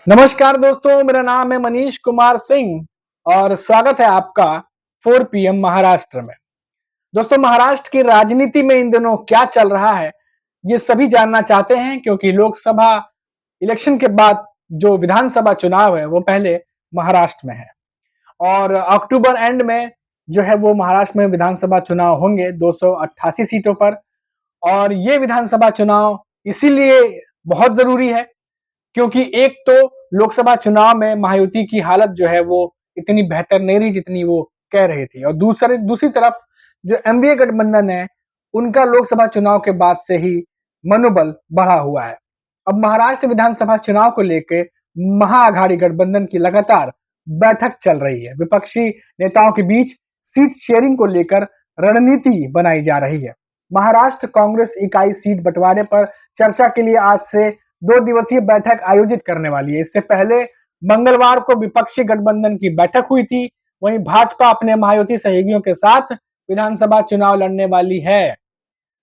नमस्कार दोस्तों, मेरा नाम है मनीष कुमार सिंह और स्वागत है आपका 4 पीएम महाराष्ट्र में। दोस्तों, महाराष्ट्र की राजनीति में इन दिनों क्या चल रहा है, ये सभी जानना चाहते हैं क्योंकि लोकसभा इलेक्शन के बाद जो विधानसभा चुनाव है, वो पहले महाराष्ट्र में है और अक्टूबर एंड में जो है वो महाराष्ट्र में विधानसभा चुनाव होंगे 288 सीटों पर। और ये विधानसभा चुनाव इसीलिए बहुत जरूरी है क्योंकि एक तो लोकसभा चुनाव में महायुति की हालत जो है वो इतनी बेहतर नहीं रही जितनी वो कह रही थी, और दूसरी तरफ जो एनडीए गठबंधन है उनका लोकसभा चुनाव के बाद से ही मनोबल बढ़ा हुआ है। अब महाराष्ट्र विधानसभा चुनाव को लेकर महाअघाड़ी गठबंधन की लगातार बैठक चल रही है। विपक्षी नेताओं के बीच सीट शेयरिंग को लेकर रणनीति बनाई जा रही है। महाराष्ट्र कांग्रेस इकाई सीट बंटवारे पर चर्चा के लिए आज से 2 दिवसीय बैठक आयोजित करने वाली है। इससे पहले मंगलवार को विपक्षी गठबंधन की बैठक हुई थी। वहीं भाजपा अपने महायुति सहयोगियों के साथ विधानसभा चुनाव लड़ने वाली है।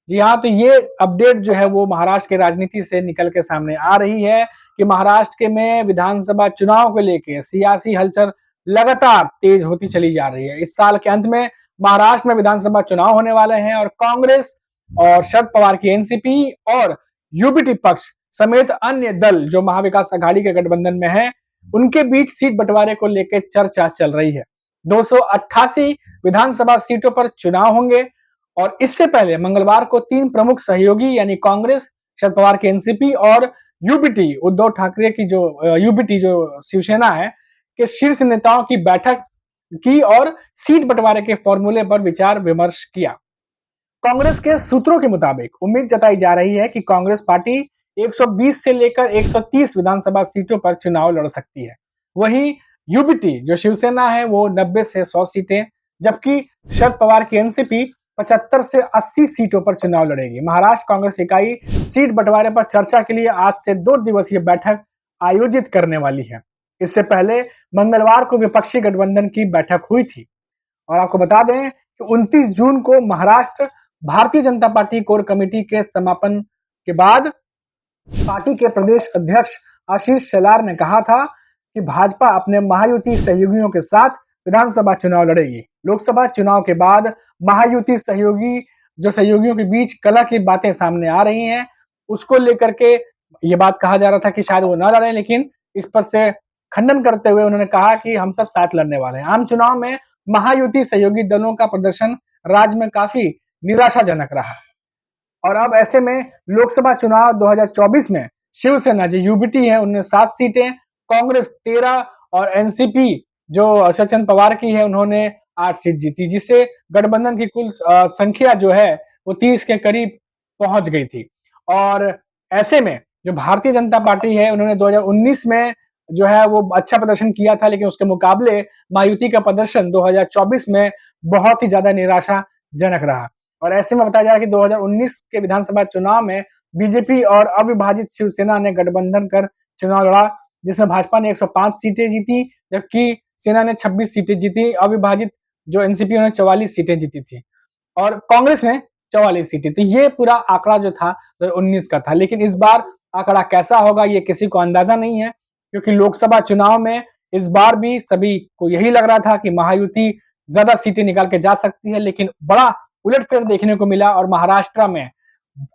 जी हाँ, तो ये अपडेट जो है वो महाराष्ट्र की राजनीति से निकल के सामने आ रही है कि महाराष्ट्र के में विधानसभा चुनाव को लेकर सियासी हलचल लगातार तेज होती चली जा रही है। इस साल के अंत में महाराष्ट्र में विधानसभा चुनाव होने वाले हैं और कांग्रेस और शरद पवार की एनसीपी और यूबीटी पक्ष समेत अन्य दल जो महाविकास अघाड़ी के गठबंधन में है, उनके बीच सीट बंटवारे को लेकर चर्चा चल रही है। 288 विधानसभा सीटों पर चुनाव होंगे और इससे पहले मंगलवार को 3 प्रमुख सहयोगी यानी कांग्रेस, शरद पवार की एनसीपी और यूबीटी उद्धव ठाकरे की जो यूबीटी जो शिवसेना है के शीर्ष नेताओं की बैठक की और सीट बंटवारे के फॉर्मूले पर विचार विमर्श किया। कांग्रेस के सूत्रों के मुताबिक उम्मीद जताई जा रही है कि कांग्रेस पार्टी 120 से लेकर 130 विधानसभा सीटों पर चुनाव लड़ सकती है। वहीं यूबीटी जो शिवसेना है वो 90 से 100 सीटें, जबकि शरद पवार की एनसीपी 75 से 80 सीटों पर चुनाव लड़ेगी। महाराष्ट्र कांग्रेस इकाई सीट बंटवारे पर चर्चा के लिए आज से 2 दिवसीय बैठक आयोजित करने वाली है। इससे पहले मंगलवार को विपक्षी गठबंधन की बैठक हुई थी और आपको बता दें कि 29 जून को Maharashtra Bharatiya Janata party core committee के समापन के बाद पार्टी के प्रदेश अध्यक्ष आशीष शेलार ने कहा था कि भाजपा अपने महायुति सहयोगियों के साथ विधानसभा चुनाव लड़ेगी। लोकसभा चुनाव के बाद महायुति सहयोगियों के बीच कलह की बातें सामने आ रही हैं, उसको लेकर के ये बात कहा जा रहा था कि शायद वो न लड़े, लेकिन इस पर से खंडन करते हुए उन्होंने कहा कि हम सब साथ लड़ने वाले हैं। आम चुनाव में महायुति सहयोगी दलों का प्रदर्शन राज्य में काफी निराशाजनक रहा और अब ऐसे में लोकसभा चुनाव 2024 में शिवसेना जो यूबीटी है उन्होंने 7 सीटें, कांग्रेस 13 और एनसीपी जो शरद पवार की है उन्होंने 8 सीट जीती, जिससे गठबंधन की कुल संख्या जो है वो 30 के करीब पहुंच गई थी। और ऐसे में जो भारतीय जनता पार्टी है उन्होंने 2019 में जो है वो अच्छा प्रदर्शन किया था, लेकिन उसके मुकाबले महायुति का प्रदर्शन 2024 में बहुत ही ज्यादा निराशाजनक रहा। और ऐसे में बताया जा रहा है कि 2019 के विधानसभा चुनाव में बीजेपी और अविभाजित शिवसेना ने गठबंधन कर चुनाव लड़ा, जिसमें भाजपा ने 105 सीटें जीती, जबकि सेना ने 26 सीटें जीती। अविभाजित जो एनसीपी ने 44 सीटें जीती थी और कांग्रेस ने 44 सीटें। तो ये पूरा आंकड़ा जो था 2019 का था, लेकिन इस बार आंकड़ा कैसा होगा ये किसी को अंदाजा नहीं है, क्योंकि लोकसभा चुनाव में इस बार भी सभी को यही लग रहा था कि महायुति ज्यादा सीटें निकाल के जा सकती है, लेकिन बड़ा उलटफेर देखने को मिला और महाराष्ट्र में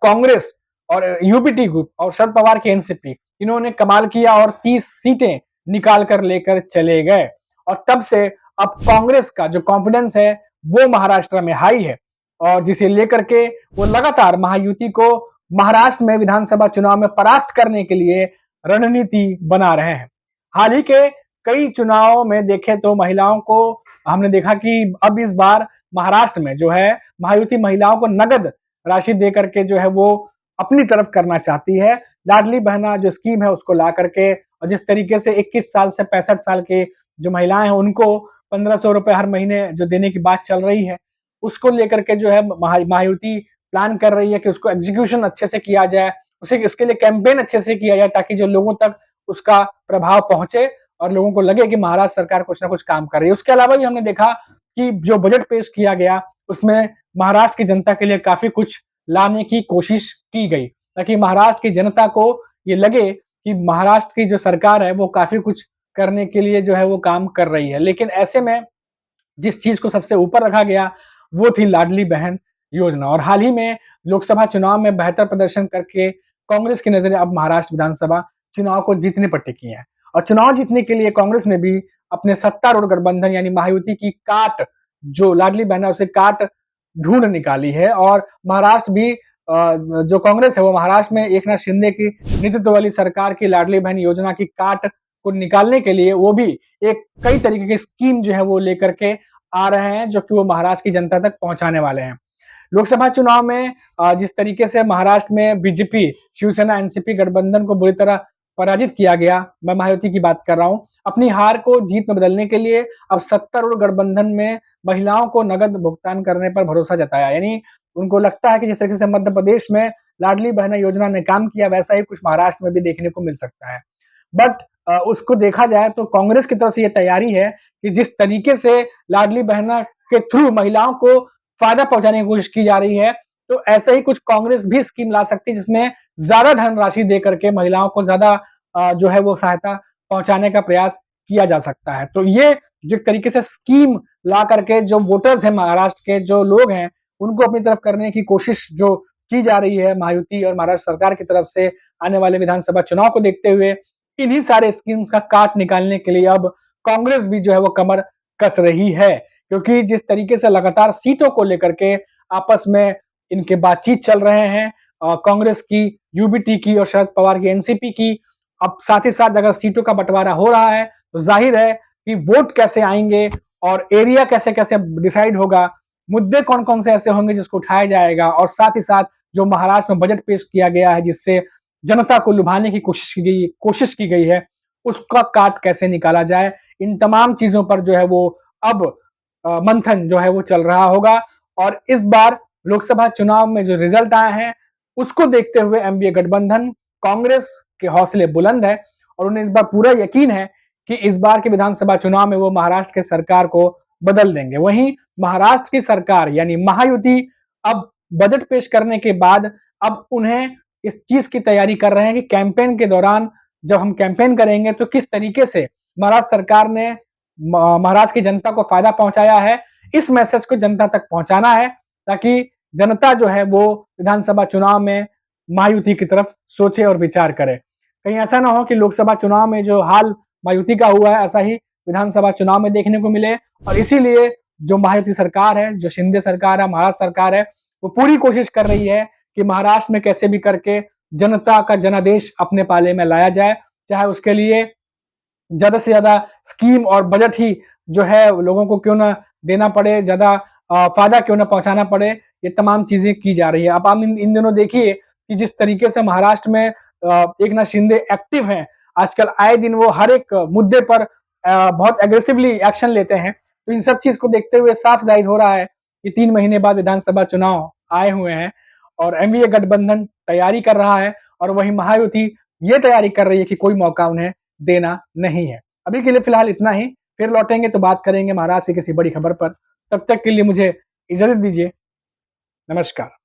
कांग्रेस और यूबीटी ग्रुप और शरद पवार की एनसीपी इन्होंने कमाल किया और 30 सीटें निकाल कर लेकर चले गए। और तब से अब कांग्रेस का जो कॉन्फिडेंस है वो महाराष्ट्र में हाई है और जिसे लेकर के वो लगातार महायुति को महाराष्ट्र में विधानसभा चुनाव में परास्त करने के लिए रणनीति बना रहे हैं। हाल ही के कई चुनावों में देखें तो महिलाओं को हमने देखा कि अब इस बार महाराष्ट्र में जो है महायुति महिलाओं को नगद राशि दे करके जो है वो अपनी तरफ करना चाहती है। लाडली बहना जो स्कीम है उसको ला करके, और जिस तरीके से 21 साल से 65 साल के जो महिलाएं हैं उनको 1500 रुपए हर महीने जो देने की बात चल रही है, उसको लेकर के जो है महायुति प्लान कर रही है कि उसको एग्जीक्यूशन अच्छे से किया जाए, उसके लिए कैंपेन अच्छे से किया जाए ताकि जो लोगों तक उसका प्रभाव पहुंचे और लोगों को लगे कि महाराष्ट्र सरकार कुछ ना कुछ काम कर रही है। उसके अलावा भी हमने देखा कि जो बजट पेश किया गया उसमें महाराष्ट्र की जनता के लिए काफी कुछ लाने की कोशिश की गई ताकि महाराष्ट्र की जनता को ये लगे कि महाराष्ट्र की जो सरकार है वो काफ़ी कुछ करने के लिए जो है वो काम कर रही है। लेकिन ऐसे में जिस चीज़ को सबसे ऊपर रखा गया, वो थी लाडली बहन योजना और हाल ही में लोकसभा चुनाव में बेहतर प्रदर्शन करके कांग्रेस की नज़रें अब महाराष्ट्र विधानसभा चुनाव को जीतने पर टिकी हैं और चुनाव जीतने के लिए कांग्रेस ने भी अपने सत्तारूढ़ गठबंधन यानी महायुति की काट जो लाडली बहन है, उसे काट ढूँढ निकाली है और महाराष्ट्र भी जो कांग्रेस है वो महाराष्ट्र में एकनाथ शिंदे की नेतृत्व वाली सरकार की लाडली बहन योजना की काट को निकालने के लिए वो भी एक कई तरीके की स्कीम जो है वो लेकर के आ रहे हैं, जो कि वो महाराष्ट्र की जनता तक पहुंचाने वाले हैं। लोकसभा चुनाव में जिस तरीके से महाराष्ट्र में बीजेपी, शिवसेना, एनसीपी गठबंधन को बुरी तरह पराजित किया गया, मैं महायुति की बात कर रहा हूँ। अपनी हार को जीत में बदलने के लिए अब सत्तारूढ़ गठबंधन में महिलाओं को नगद भुगतान करने पर भरोसा जताया। यानी उनको लगता है कि जिस तरीके से मध्य प्रदेश में लाडली बहना योजना ने काम किया, वैसा ही कुछ महाराष्ट्र में भी देखने को मिल सकता है। बट उसको देखा जाए तो कांग्रेस की तरफ से ये तैयारी है कि जिस तरीके से लाडली बहना के थ्रू महिलाओं को फायदा पहुंचाने की कोशिश की जा रही है, तो ऐसे ही कुछ कांग्रेस भी स्कीम ला सकती है जिसमें ज्यादा धनराशि दे करके महिलाओं को ज्यादा जो है वो सहायता पहुंचाने का प्रयास किया जा सकता है। तो ये जो एक तरीके से स्कीम ला करके जो वोटर्स हैं महाराष्ट्र के जो लोग हैं उनको अपनी तरफ करने की कोशिश जो की जा रही है महायुति और महाराष्ट्र सरकार की तरफ से आने वाले विधानसभा चुनाव को देखते हुए इन्हीं सारे स्कीम्स का काट निकालने के लिए अब कांग्रेस भी जो है वो कमर कस रही है, क्योंकि जिस तरीके से लगातार सीटों को लेकर के आपस में इनके बातचीत चल रहे हैं, कांग्रेस की, यूबीटी की और शरद पवार की एनसीपी की, अब साथ ही साथ अगर सीटों का बंटवारा हो रहा है तो जाहिर है कि वोट कैसे आएंगे और एरिया कैसे कैसे डिसाइड होगा, मुद्दे कौन कौन से ऐसे होंगे जिसको उठाया जाएगा और साथ ही साथ जो महाराष्ट्र में बजट पेश किया गया है जिससे जनता को लुभाने की कोशिश की गई है, उसका काट कैसे निकाला जाए, इन तमाम चीजों पर जो है वो अब मंथन जो है वो चल रहा होगा। और इस बार लोकसभा चुनाव में जो रिजल्ट आए हैं उसको देखते हुए एमवीए गठबंधन कांग्रेस के हौसले बुलंद है और उन्हें इस बार पूरा यकीन है कि इस बार के विधानसभा चुनाव में वो महाराष्ट्र के सरकार को बदल देंगे। वहीं महाराष्ट्र की सरकार यानी महायुति अब बजट पेश करने के बाद अब उन्हें इस चीज की तैयारी कर रहे हैं कि कैंपेन के दौरान जब हम कैंपेन करेंगे तो किस तरीके से महाराष्ट्र सरकार ने महाराष्ट्र की जनता को फायदा पहुंचाया है, इस मैसेज को जनता तक पहुंचाना है ताकि जनता जो है वो विधानसभा चुनाव में महायुति की तरफ सोचे और विचार करे। कहीं ऐसा ना हो कि लोकसभा चुनाव में जो हाल महायुति का हुआ है ऐसा ही विधानसभा चुनाव में देखने को मिले और इसीलिए जो महायुति सरकार है, जो शिंदे सरकार है, महाराष्ट्र सरकार है, वो पूरी कोशिश कर रही है कि महाराष्ट्र में कैसे भी करके जनता का जनादेश अपने पाले में लाया जाए, चाहे उसके लिए ज्यादा से ज्यादा स्कीम और बजट ही जो है लोगों को क्यों ना देना पड़े, ज्यादा फायदा क्यों ना पहुंचाना पड़े, ये तमाम चीजें की जा रही है। अब आप इन दिनों देखिए कि जिस तरीके से महाराष्ट्र में एकनाथ शिंदे एक्टिव हैं, आजकल आए दिन वो हर एक मुद्दे पर बहुत एग्रेसिवली एक्शन लेते हैं। तो इन सब चीज को देखते हुए साफ जाहिर हो रहा है कि 3 महीने बाद विधानसभा चुनाव आए हुए हैं और एमवीए गठबंधन तैयारी कर रहा है और वहीं महायुति ये तैयारी कर रही है कि कोई मौका उन्हें देना नहीं है। अभी के लिए फिलहाल इतना ही, फिर लौटेंगे तो बात करेंगे महाराष्ट्र की किसी बड़ी खबर पर। तब तक के लिए मुझे इजाजत दीजिए। नमस्कार।